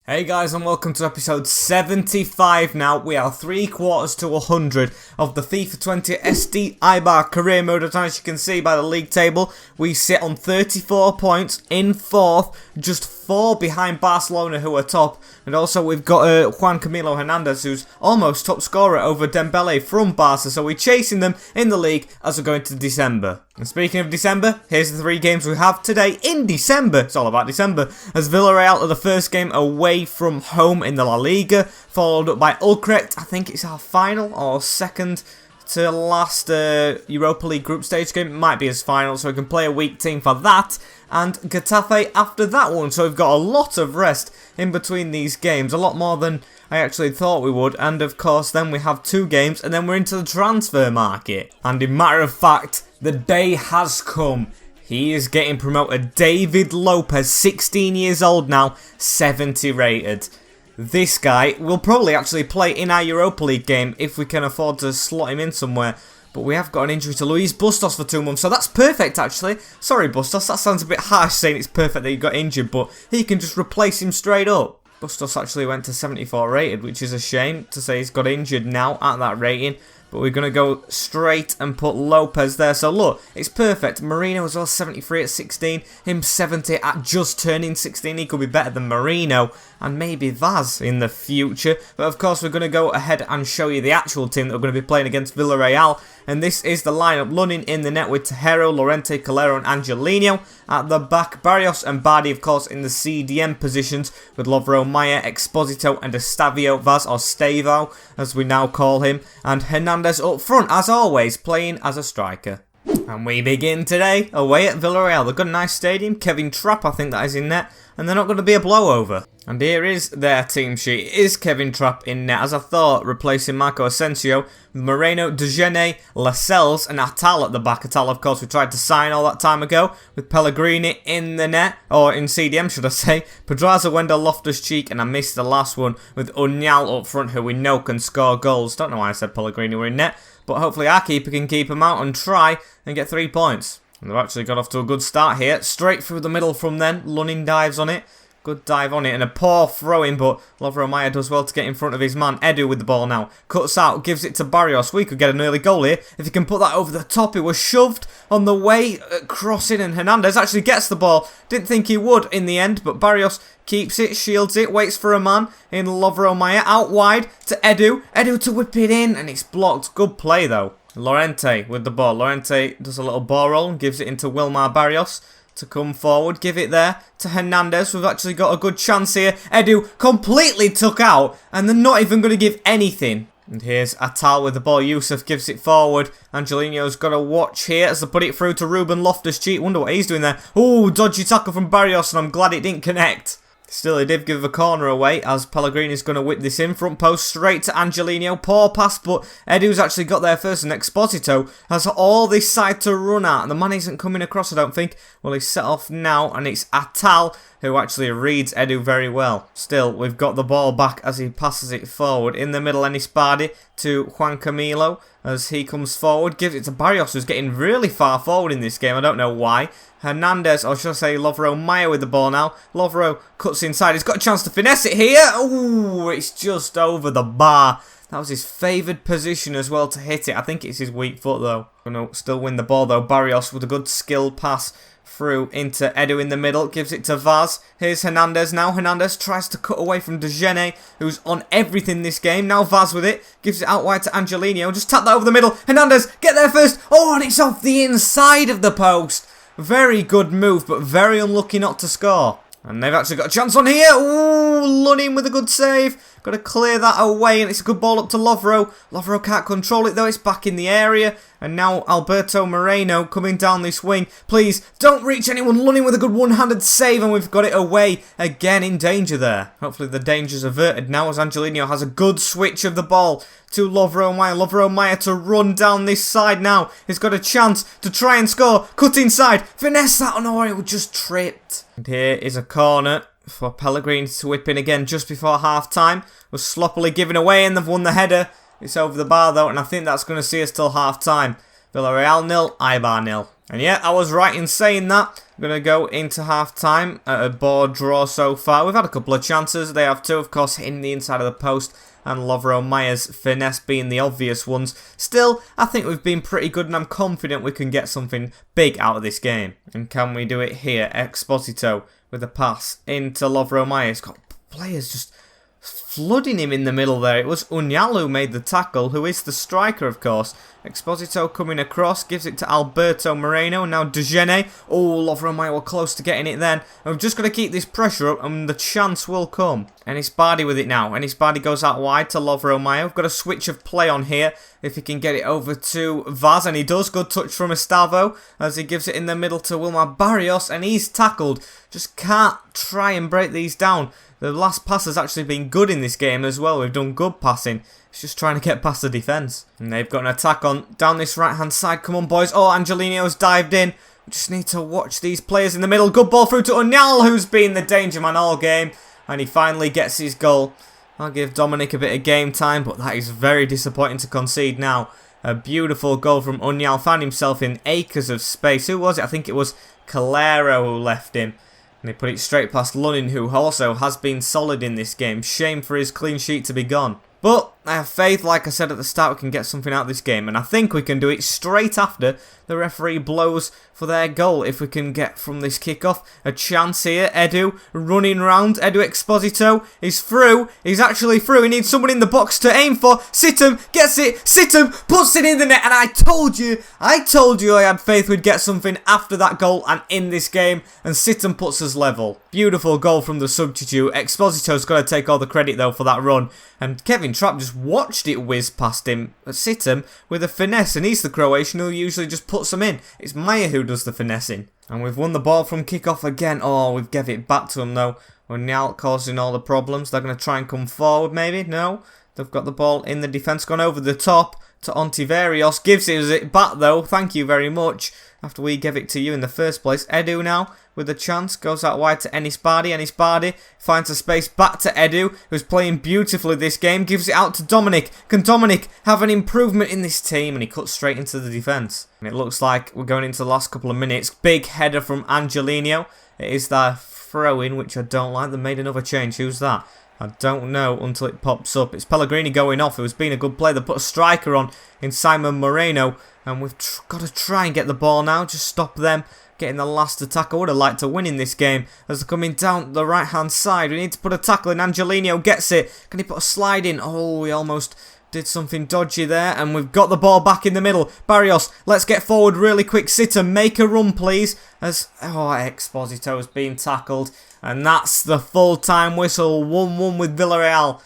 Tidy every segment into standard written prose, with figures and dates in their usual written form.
Hey guys, and welcome to episode 75 now. We are 3 quarters to 100 of the FIFA 20 SD Eibar career mode. As you can see by the league table, we sit on 34 points in 4th, just 4 behind Barcelona, who are top. And also we've got Juan Camilo Hernandez, who's almost top scorer over Dembele from Barca. So we're chasing them in the league as we're going to December. And speaking of December, here's the 3 games we have today in December. It's all about December. As Villarreal are the first game away from home in the La Liga, followed up by Utrecht. I think it's our final or second to last Europa League group stage game. It might be his final, so we can play a weak team for that. And Getafe after that one, so we've got a lot of rest in between these games, a lot more than I actually thought we would. And of course then we have 2 games and then we're into the transfer market. And in matter of fact, the day has come. He is getting promoted. David Lopez, 16 years old now, 70 rated. This guy will probably actually play in our Europa League game if we can afford to slot him in somewhere. But we have got an injury to Luis Bustos for 2 months, so that's perfect actually. Sorry Bustos, that sounds a bit harsh saying it's perfect that he got injured, but he can just replace him straight up. Bustos actually went to 74 rated, which is a shame to say he's got injured now at that rating. But we're going to go straight and put Lopez there. So look, it's perfect. Marino as well, 73 at 16. Him 70 at just turning 16. He could be better than Marino and maybe Vaz in the future. But of course, we're going to go ahead and show you the actual team that we're going to be playing against Villarreal. And this is the lineup. Lunin in the net with Tejero, Lorente, Calero and Angelino. At the back, Barrios and Bardi, of course, in the CDM positions with Lovro, Maya, Exposito and Estevao, Vaz, or Estevao, as we now call him. And Hernandez up front, as always, playing as a striker. And we begin today away at Villarreal. They've got a nice stadium. Kevin Trapp, I think that is in net. And they're not going to be a blowover. And here is their team sheet. It is Kevin Trapp in net, as I thought, replacing Marco Asensio with Moreno, Dejeuner, Lascelles and Atal at the back. Atal, of course, we tried to sign all that time ago with Pellegrini in the net, or in CDM, should I say. Pedraza, Wendell, Loftus-Cheek, and I missed the last one with Unyal up front, who we know can score goals. Don't know why I said Pellegrini were in net, but hopefully our keeper can keep him out and try and get 3 points. And they've actually got off to a good start here. Straight through the middle from then. Lunin dives on it. Good dive on it and a poor throw-in, but Lovro Maya does well to get in front of his man. Edu with the ball now. Cuts out, gives it to Barrios. We could get an early goal here. If he can put that over the top, it was shoved on the way, crossing, and Hernandez actually gets the ball. Didn't think he would in the end, but Barrios keeps it, shields it, waits for a man in Lovro Maya. Out wide to Edu. Edu to whip it in, and it's blocked. Good play, though. Lorente with the ball. Lorente does a little ball roll and gives it into Wilmar Barrios to come forward. Give it there to Hernandez. We've actually got a good chance here. Edu completely took out and they're not even going to give anything. And here's Atal with the ball. Yusuf gives it forward. Angelino's got to watch here as they put it through to Ruben Loftus-Cheek. Wonder what he's doing there. Oh, dodgy tackle from Barrios, and I'm glad it didn't connect. Still, he did give a corner away as Pellegrini's going to whip this in. Front post straight to Angelino. Poor pass, but Edu's actually got there first. And Exposito has all this side to run at. And the man isn't coming across, I don't think. Well, he's set off now. And it's Atal who actually reads Edu very well. Still, we've got the ball back as he passes it forward. In the middle, Enis Bardi to Juan Camilo as he comes forward. Gives it to Barrios, who's getting really far forward in this game. I don't know why. Hernandez, or should I say Lovro Maya with the ball now. Lovro cuts inside. He's got a chance to finesse it here. Ooh, it's just over the bar. That was his favoured position as well to hit it. I think it's his weak foot though. Going to still win the ball though. Barrios with a good skill pass through into Edu in the middle. Gives it to Vaz. Here's Hernandez now. Hernandez tries to cut away from Dejeuner, who's on everything this game. Now Vaz with it. Gives it out wide to Angelino. Just tap that over the middle. Hernandez, get there first. Oh, and it's off the inside of the post. Very good move, but very unlucky not to score. And they've actually got a chance on here. Ooh, Lunin with a good save. Got to clear that away, and it's a good ball up to Lovro. Lovro can't control it, though. It's back in the area. And now Alberto Moreno coming down this wing. Please, don't reach anyone. Lunin with a good one-handed save, and we've got it away. Again in danger there. Hopefully the danger's averted now as Angelino has a good switch of the ball to Lovro Maya. Lovro Maya to run down this side now. He's got a chance to try and score. Cut inside. Finesse that. Oh no, it just tripped. And here is a corner for Pellegrini to whip in again just before half-time. Was sloppily given away and they've won the header. It's over the bar though, and I think that's going to see us till half-time. Villarreal 0, Eibar 0. And yeah, I was right in saying that. I'm going to go into half-time at a board draw so far. We've had a couple of chances. They have two, of course, hitting the inside of the post, and Lovro Mayer's finesse being the obvious ones. Still, I think we've been pretty good, and I'm confident we can get something big out of this game. And can we do it here? Exposito with a pass into Lovro Mayer. He's got players just flooding him in the middle there. It was Unyal who made the tackle, who is the striker, of course. Exposito coming across, gives it to Alberto Moreno, now Dejene. Oh, Lovro Mayer were close to getting it then. I'm just going to keep this pressure up and the chance will come. Enisbadi with it now. Enisbadi goes out wide to Lovro Mayer. We've got a switch of play on here. If he can get it over to Vaz, and he does. Good touch from Estevao as he gives it in the middle to Wilmar Barrios, and he's tackled. Just can't try and break these down. The last pass has actually been good in this game as well. We've done good passing. It's just trying to get past the defence. And they've got an attack on down this right-hand side. Come on, boys. Oh, Angelino's dived in. We just need to watch these players in the middle. Good ball through to Unyal, who's been the danger man all game. And he finally gets his goal. I'll give Dominic a bit of game time, but that is very disappointing to concede now. A beautiful goal from Unyal. Found himself in acres of space. Who was it? I think it was Calero who left him. And he put it straight past Lunin, who also has been solid in this game. Shame for his clean sheet to be gone. But I have faith, like I said at the start, we can get something out of this game. And I think we can do it straight after the referee blows for their goal. If we can get from this kickoff a chance here. Edu running round. Edu Exposito is through. He's actually through. He needs someone in the box to aim for. Situm gets it. Situm puts it in the net. And I told you I had faith we'd get something after that goal and in this game. And Situm puts us level. Beautiful goal from the substitute. Exposito's got to take all the credit though for that run. And Kevin Trapp just watched it whiz past him, Situm, with a finesse. And he's the Croatian who usually just puts them in. It's Mayer who does the finessing. And we've won the ball from kickoff again. Oh, we've gave it back to him though. Unyal causing all the problems. They're going to try and come forward maybe. No. They've got the ball in the defence. Gone over the top to Ontiverios. Gives it back though. Thank you very much. After we gave it to you in the first place. Edu now with a chance. Goes out wide to Enisbadi. Enisbadi finds a space back to Edu, who's playing beautifully this game. Gives it out to Dominic. Can Dominic have an improvement in this team? And he cuts straight into the defence. And it looks like we're going into the last couple of minutes. Big header from Angelino. It is their throw-in, which I don't like. They made another change. Who's that? I don't know until it pops up. It's Pellegrini going off. It was being a good play. They put a striker on in Simon Moreno. And we've got to try and get the ball now. Just stop them getting the last attack. I would have liked to win in this game as they're coming down the right-hand side. We need to put a tackle in. Angelino gets it. Can he put a slide in? Oh, he almost did something dodgy there. And we've got the ball back in the middle. Barrios, let's get forward really quick. Sitter, make a run, please. As Exposito's being tackled. And that's the full-time whistle. 1-1 with Villarreal.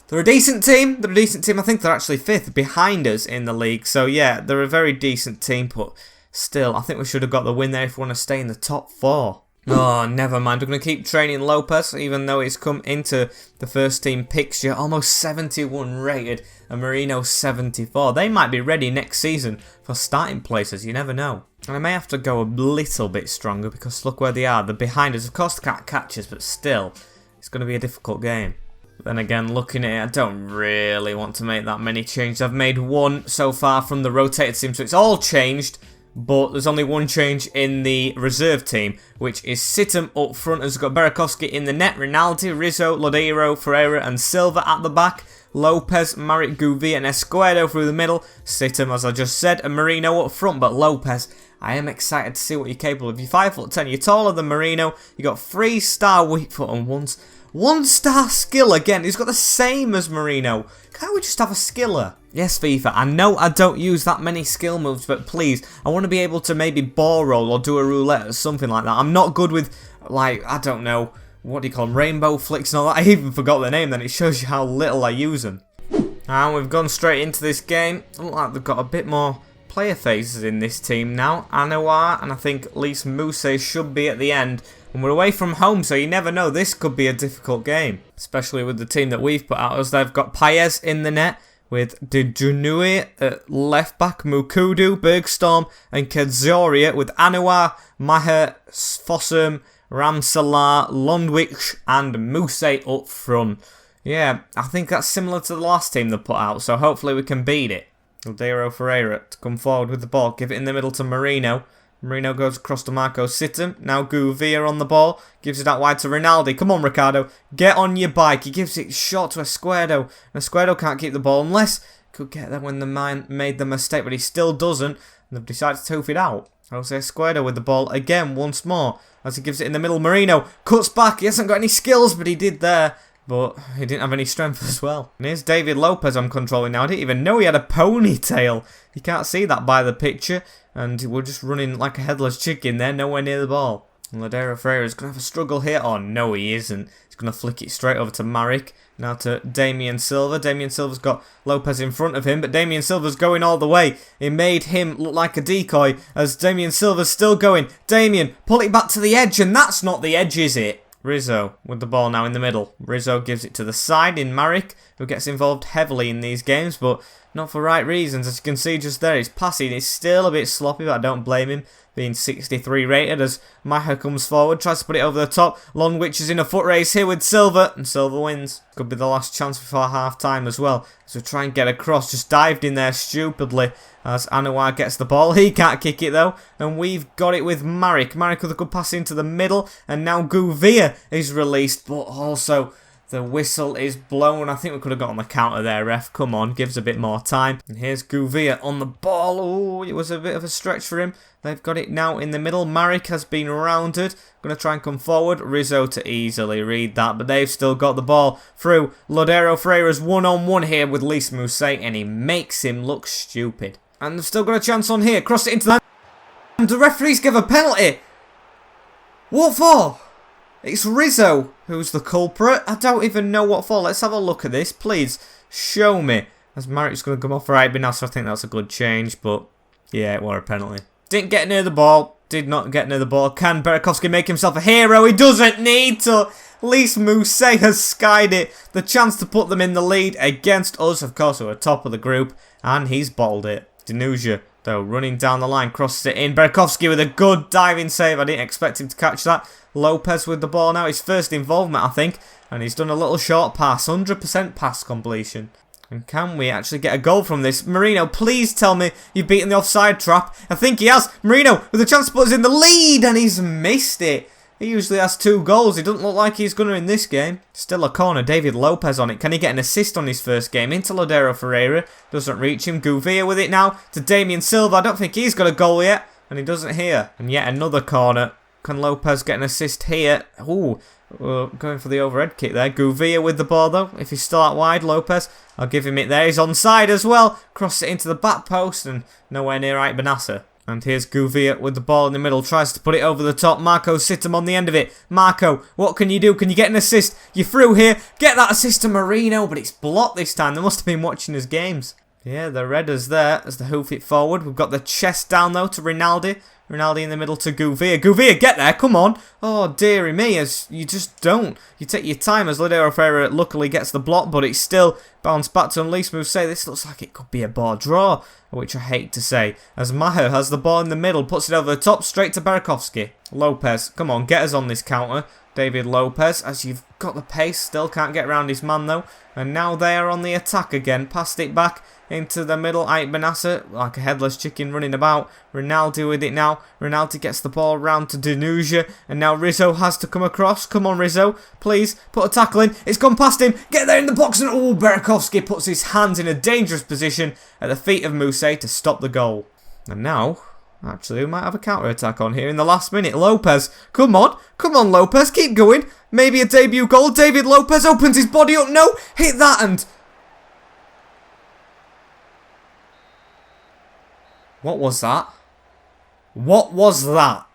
They're a decent team. I think they're actually 5th behind us in the league. So yeah, they're a very decent team. But still, I think we should have got the win there if we want to stay in the top 4. Oh, never mind. We're going to keep training Lopez, even though he's come into the first team picture. Almost 71 rated, and Marino 74. They might be ready next season for starting places. You never know. And I may have to go a little bit stronger because look where they are. They're behind us. Of course, they can't catch us, but still, it's going to be a difficult game. Then again, looking at it, I don't really want to make that many changes. I've made one so far from the rotated team, so it's all changed. But there's only one change in the reserve team, which is Situm up front. Has got Burakovsky in the net, Rinaldi, Rizzo, Lodeiro, Ferreira and Silva at the back. Lopez, Marit Gouvi and Escuedo through the middle. Situm, as I just said, and Marino up front. But Lopez, I am excited to see what you're capable of. You're 5'10", you're taller than Marino. You got 3-star weak foot and 1-star skill again. He's got the same as Marino. Can't we just have a skiller? Yes, FIFA, I know I don't use that many skill moves, but please, I want to be able to maybe ball roll or do a roulette or something like that. I'm not good with, like, I don't know, what do you call them, rainbow flicks and all that. I even forgot the name then, it shows you how little I use them. And we've gone straight into this game. Look like they've got a bit more player faces in this team now. Anouar and I think Lise Mousse should be at the end. And we're away from home, so you never know. This could be a difficult game, especially with the team that we've put out. As they've got Paez in the net with Dejunui at left back, Mukudu, Bergstorm, and Kedzoria with Anouar, Maher, Fossum, Ramsalar, Lundwich, and Mousse up front. Yeah, I think that's similar to the last team they put out, so hopefully we can beat it. Ladero Ferreira to come forward with the ball. Give it in the middle to Marino. Marino goes across to Marco Sittem. Now Gouveia on the ball. Gives it out wide to Rinaldi. Come on, Ricardo. Get on your bike. He gives it short to Esquerdo. Esquerdo can't keep the ball unless he could get there when the man made the mistake, but he still doesn't. And they've decided to toof it out. Jose Esquerdo with the ball again once more. As he gives it in the middle, Marino cuts back. He hasn't got any skills, but he did there. But he didn't have any strength as well. And here's David Lopez I'm controlling now. I didn't even know he had a ponytail. You can't see that by the picture. And we're just running like a headless chicken there, nowhere near the ball. And Ladero Ferreira is going to have a struggle here. Oh, no, he isn't. He's going to flick it straight over to Marek. Now to Damien Silva. Damien Silva's got Lopez in front of him, but Damien Silva's going all the way. It made him look like a decoy as Damien Silva's still going. Damien, pull it back to the edge, and that's not the edge, is it? Rizzo with the ball now in the middle. Rizzo gives it to the side in Marek, who gets involved heavily in these games, but not for right reasons. As you can see just there, his passing is still a bit sloppy, but I don't blame him, being 63 rated as Maher comes forward, tries to put it over the top. Lonwich is in a foot race here with Silva, and Silva wins. Could be the last chance before half-time as well. So try and get across, just dived in there stupidly as Anouar gets the ball. He can't kick it though, and we've got it with Marek. Marek with a good pass into the middle, and now Gouveia is released, but also the whistle is blown. I think we could have got on the counter there, ref. Come on, gives a bit more time. And here's Gouveia on the ball. Oh, it was a bit of a stretch for him. They've got it now in the middle. Marek has been rounded. Going to try and come forward. Rizzo to easily read that, but they've still got the ball through. Ladero Ferreira's one-on-one here with Lys Mousset, and he makes him look stupid. And they've still got a chance on here. Cross it into the... And the referees give a penalty. What for? It's Rizzo who's the culprit. I don't even know what for. Let's have a look at this. Please, show me. As Marek's going to come off for Eibar, so I think that's a good change. But, yeah, it was a penalty. Didn't get near the ball. Did not get near the ball. Can Burakovsky make himself a hero? He doesn't need to. Lys Mousset has skied it. The chance to put them in the lead against us. Of course, we were top of the group. And he's bottled it. Danusia, though, running down the line. Crosses it in. Burakovsky with a good diving save. I didn't expect him to catch that. Lopez with the ball now. His first involvement, I think. And he's done a little short pass. 100% pass completion. And can we actually get a goal from this? Marino, please tell me you've beaten the offside trap. I think he has. Marino with a chance to put us in the lead. And he's missed it. He usually has 2 goals. He doesn't look like he's going to in this game. Still a corner. David Lopez on it. Can he get an assist on his first game? Into Ladero Ferreira. Doesn't reach him. Gouveia with it now to Damien Silva. I don't think he's got a goal yet. And he doesn't here. And yet another corner. Can Lopez get an assist here? Ooh, going for the overhead kick there. Gouveia with the ball though. If he's still out wide, Lopez, I'll give him it there. He's onside as well. Cross it into the back post and nowhere near Eibar. And here's Gouveia with the ball in the middle. Tries to put it over the top. Marco Sittem on the end of it. Marco, what can you do? Can you get an assist? You're through here. Get that assist to Marino, but it's blocked this time. They must have been watching his games. Yeah, the Redders there as they hoof it forward. We've got the chest down though to Rinaldi. Rinaldi in the middle to Gouveia. Gouveia, get there, come on. Oh, dearie me, as you just don't. You take your time as Ladero Ferreira luckily gets the block, but it's still bounced back to Lys Mousset. This looks like it could be a ball draw, which I hate to say. As Maher has the ball in the middle, puts it over the top, straight to Burakovsky. Lopez, come on, get us on this counter. David Lopez, as you've got the pace, still can't get around his man though. And now they are on the attack again. Passed it back into the middle. Eibar, like a headless chicken running about. Rinaldi with it now. Rinaldi gets the ball round to Danusia. And now Rizzo has to come across. Come on, Rizzo. Please, put a tackle in. It's gone past him. Get there in the box. And oh, Burakovsky puts his hands in a dangerous position at the feet of Mousset to stop the goal. And now, actually, we might have a counter-attack on here in the last minute. Lopez, come on. Come on, Lopez. Keep going. Maybe a debut goal. David Lopez opens his body up. No, hit that and... What was that? What was that?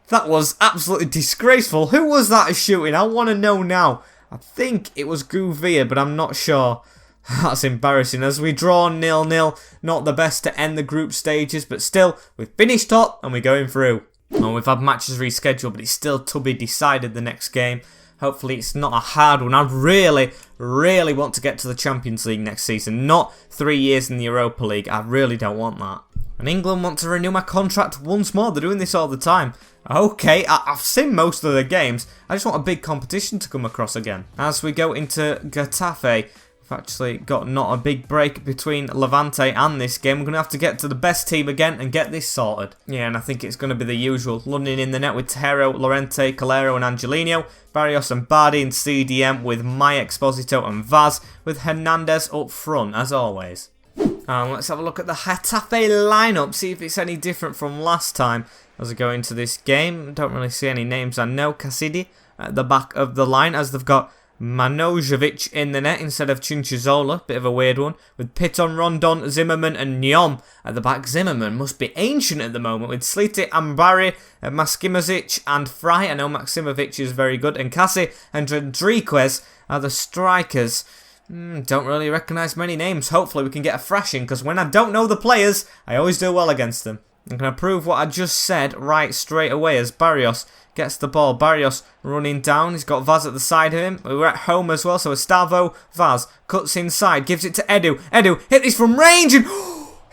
That was absolutely disgraceful. Who was that shooting? I want to know now. I think it was Gouveia, but I'm not sure. That's embarrassing as we draw 0-0. Not the best to end the group stages, but still, we've finished top and we're going through. And we've had matches rescheduled, but it's still to be decided the next game. Hopefully it's not a hard one. I really, really want to get to the Champions League next season. Not 3 years in the Europa League. I really don't want that. And England want to renew my contract once more. They're doing this all the time. Okay, I've seen most of the games. I just want a big competition to come across again. As we go into Getafe, We've actually got not a big break between Levante and this game. We're going to have to get to the best team again and get this sorted. Yeah, and I think it's going to be the usual. London in the net with Tejero, Llorente, Calero and Angelino. Barrios and Bardi in CDM with Maya, Exposito and Vaz. With Hernandez up front, as always. Let's have a look at the Getafe lineup. See if it's any different from last time. As I go into this game, don't really see any names I know. Casidi at the back of the line, as they've got Manojevic in the net instead of Chinchizola, bit of a weird one, with Piton, Rondon, Zimmerman and Nyom at the back. Zimmerman must be ancient at the moment, with Sliti, Ambari, Maskimovic and Fry. I know Maximovic is very good, and Cassi and Rodriguez are the strikers. Don't really recognise many names. Hopefully we can get a thrashing, because when I don't know the players, I always do well against them. I'm going to prove what I just said right straight away as Barrios gets the ball. Barrios running down. He's got Vaz at the side of him. We're at home as well, so Estevao, Vaz cuts inside, gives it to Edu. Edu hit this from range and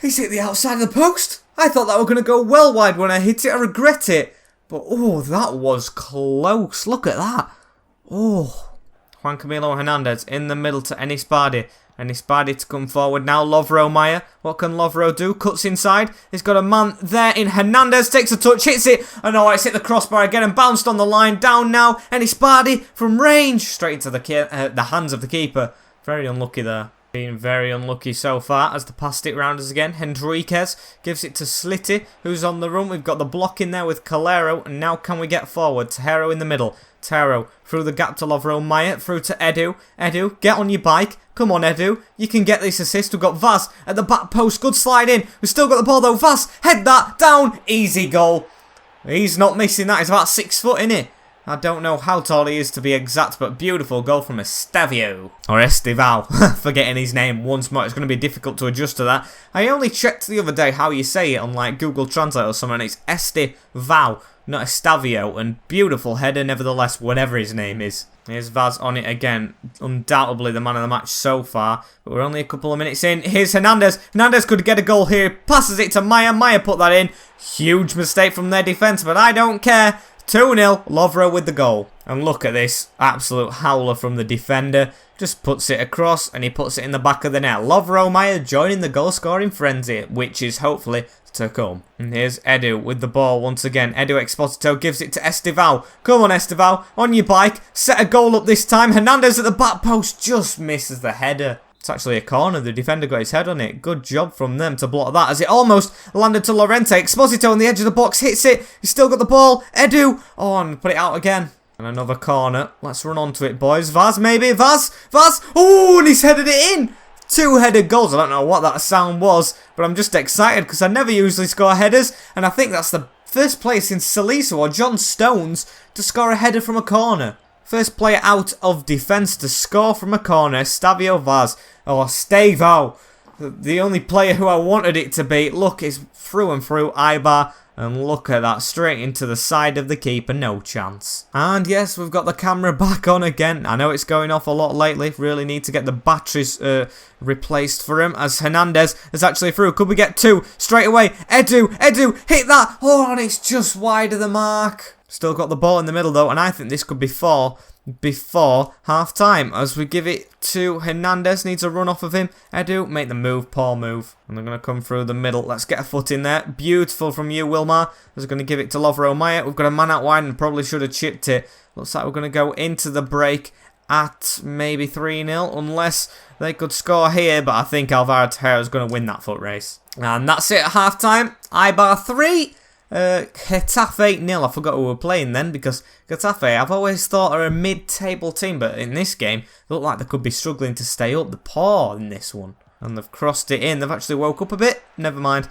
he's hit the outside of the post. I thought that were going to go well wide when I hit it. I regret it. But oh, that was close. Look at that. Oh, Juan Camilo Hernandez in the middle to Enis Bardi. Enis Bardi to come forward now. Lovro Maya. What can Lovro do? Cuts inside. He's got a man there in Hernandez. Takes a touch. Hits it. And oh, it's hit the crossbar again and bounced on the line. Down now. Enis Bardi from range. Straight into the hands of the keeper. Very unlucky there. Being very unlucky so far as they passed it round us again. Henriquez gives it to Sliti, who's on the run. We've got the block in there with Calero. And now can we get forward? Tejero in the middle. Tejero through the gap to Lovro Maya. Through to Edu. Edu, get on your bike. Come on, Edu. You can get this assist. We've got Vaz at the back post. Good slide in. We've still got the ball though. Vaz, head that down. Easy goal. He's not missing that. He's about 6 foot, isn't he? I don't know how tall he is to be exact, but beautiful goal from Estevao. Or Estevao. Forgetting his name once more. It's going to be difficult to adjust to that. I only checked the other day how you say it on like Google Translate or something. It's Estevao, not Estevao. And beautiful header nevertheless, whatever his name is. Here's Vaz on it again. Undoubtedly the man of the match so far. But we're only a couple of minutes in. Here's Hernandez. Hernandez could get a goal here. Passes it to Maya. Maya put that in. Huge mistake from their defence, but I don't care. 2-0, Lovro with the goal. And look at this absolute howler from the defender. Just puts it across and he puts it in the back of the net. Lovro Maya joining the goal scoring frenzy, which is hopefully to come. And here's Edu with the ball once again. Edu Exposito gives it to Estevao. Come on, Estevao, on your bike. Set a goal up this time. Hernandez at the back post just misses the header. It's actually a corner. The defender got his head on it. Good job from them to block that as it almost landed to Llorente. Exposito on the edge of the box hits it. He's still got the ball. Edu. Oh, and put it out again. And another corner. Let's run on to it, boys. Vaz, maybe. Vaz. Vaz. Oh, and he's headed it in. 2-headed goals. I don't know what that sound was, but I'm just excited because I never usually score headers. And I think that's the first player since Salisu or John Stones to score a header from a corner. First player out of defence to score from a corner, Stavio Vaz, or Estevao. The only player who I wanted it to be. Look, it's through and through Eibar. And look at that, straight into the side of the keeper, no chance. And yes, we've got the camera back on again. I know it's going off a lot lately. Really need to get the batteries replaced for him. As Hernandez is actually through. Could we get 2 straight away? Edu, hit that. Oh, and it's just wide of the mark. Still got the ball in the middle though, and I think this could be 4 before half time. As we give it to Hernandez, needs a run off of him. Edu, make the move, poor move. And they're going to come through the middle. Let's get a foot in there. Beautiful from you, Wilmar. They're going to give it to Lovro Maya. We've got a man out wide and probably should have chipped it. Looks like we're going to go into the break at maybe 3-0, unless they could score here, but I think Alvaro Tejero is going to win that foot race. And that's it at half time. Eibar 3. Getafe 0. I forgot who we were playing then because Getafe I've always thought are a mid-table team, but in this game they look like they could be struggling to stay up. The poor in this one. And they've crossed it in. They've actually woke up a bit. Never mind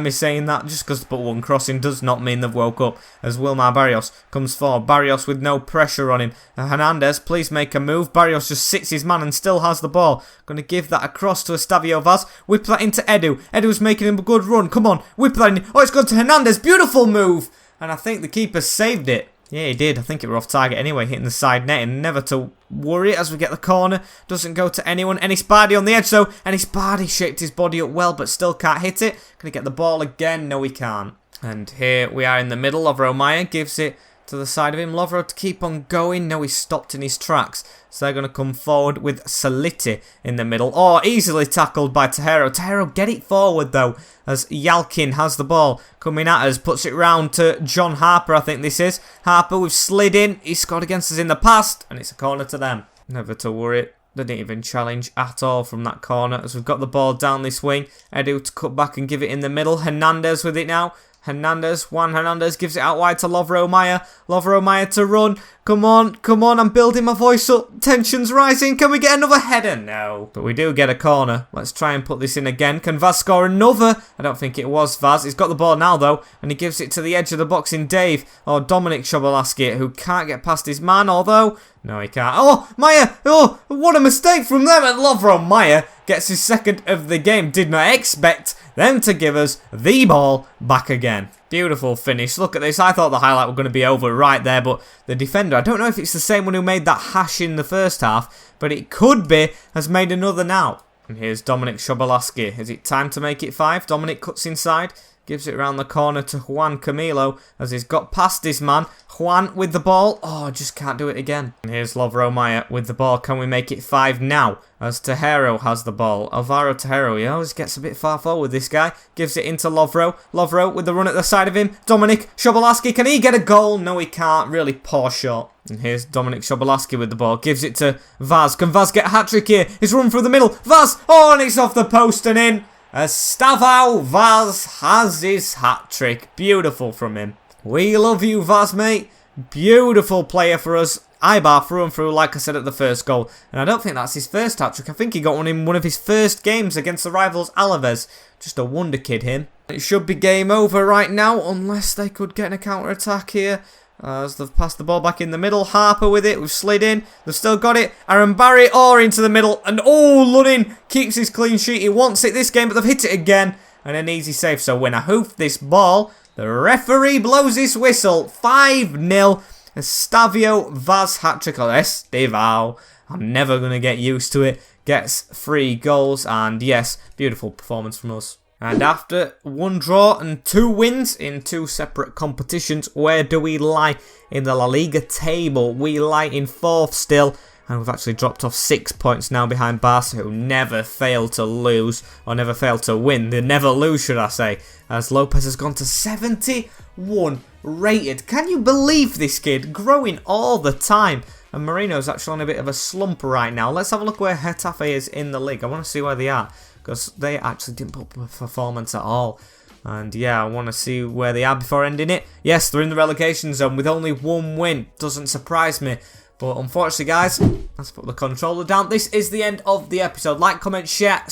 me saying that. Just because they put one crossing does not mean they've woke up. As Wilmar Barrios comes forward. Barrios with no pressure on him. Hernandez, please make a move. Barrios just sits his man and still has the ball. Going to give that across to Estavio Vaz. Whip that into Edu. Edu's making him a good run. Come on. Whip that in. Oh, it's gone to Hernandez. Beautiful move. And I think the keeper saved it. Yeah, he did. I think it were off target anyway, hitting the side net, and never to worry as we get the corner. Doesn't go to anyone. Enis Bardi on the edge, though. Enis Bardi shaped his body up well, but still can't hit it. Can he get the ball again? No, he can't. And here we are in the middle of Romaya. Gives it to the side of him. Lovro to keep on going. No, he's stopped in his tracks. So they're going to come forward with Saliti in the middle. Oh, easily tackled by Tejero. Tejero, get it forward though, as Yalkin has the ball coming at us. Puts it round to John Harper, I think this is. Harper, we've slid in. He scored against us in the past, and it's a corner to them. Never to worry. They didn't even challenge at all from that corner, as we've got the ball down this wing. Edu to cut back and give it in the middle. Hernandez with it now. Juan Hernandez gives it out wide to Lovro Maya. Lovro Maya to run. Come on, I'm building my voice up. Tension's rising. Can we get another header? No. But we do get a corner. Let's try and put this in again. Can Vaz score another? I don't think it was Vaz. He's got the ball now, though, and he gives it to the edge of the box in Dave, or Dominic Shobolaski, who can't get past his man, although... No, he can't. Oh, Maya! Oh, what a mistake from them! And Lovro Maya gets his second of the game. Did not expect them to give us the ball back again. Beautiful finish. Look at this. I thought the highlight were going to be over right there, but the defender, I don't know if it's the same one who made that hash in the first half, but it could be, has made another now. And here's Dominic Shobolaski. Is it time to make it 5? Dominic cuts inside. Gives it around the corner to Juan Camilo as he's got past his man. Juan with the ball. Oh, just can't do it again. And here's Lovro Maya with the ball. Can we make it 5 now? As Tejero has the ball. Alvaro Tejero, he always gets a bit far forward, this guy. Gives it into Lovro. Lovro with the run at the side of him. Dominic Shobolaski, can he get a goal? No, he can't. Really poor shot. And here's Dominic Shobolaski with the ball. Gives it to Vaz. Can Vaz get a hat-trick here? He's run through the middle. Vaz! Oh, and it's off the post and in. Estevao Vaz has his hat-trick. Beautiful from him. We love you, Vaz, mate. Beautiful player for us. Eibar through and through, like I said at the first goal. And I don't think that's his first hat-trick. I think he got one in one of his first games against the rivals Alaves. Just a wonder kid, him. It should be game over right now, unless they could get a counter-attack here. As they've passed the ball back in the middle. Harper with it. We've slid in. They've still got it. Aaron Barry. Oh, into the middle. And oh, Lunin keeps his clean sheet. He wants it this game, but they've hit it again. And an easy save. So when I hoof this ball, the referee blows his whistle. 5-0. Estevao Vaz hat-trick. Or Estevao. I'm never going to get used to it. Gets 3 goals. And yes, beautiful performance from us. And after 1 draw and 2 wins in 2 separate competitions, where do we lie in the La Liga table? We lie in 4th still, and we've actually dropped off 6 points now behind Barca, who never fail to lose, or never fail to win. They never lose, should I say, as Lopez has gone to 71 rated. Can you believe this kid? Growing all the time. And Marino's actually on a bit of a slump right now. Let's have a look where Getafe is in the league. I want to see where they are, because they actually didn't put up a performance at all. And yeah, I want to see where they are before ending it. Yes, they're in the relegation zone with only 1 win. Doesn't surprise me. But unfortunately, guys, let's put the controller down. This is the end of the episode. Like, comment, share.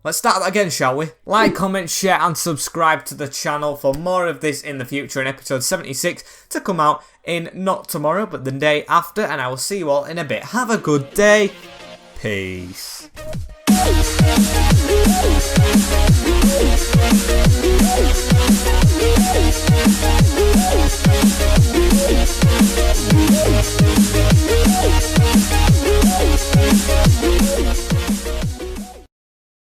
Let's start that again, shall we? Like, comment, share, and subscribe to the channel for more of this in the future. In episode 76 to come out in not tomorrow, but the day after. And I will see you all in a bit. Have a good day. Peace.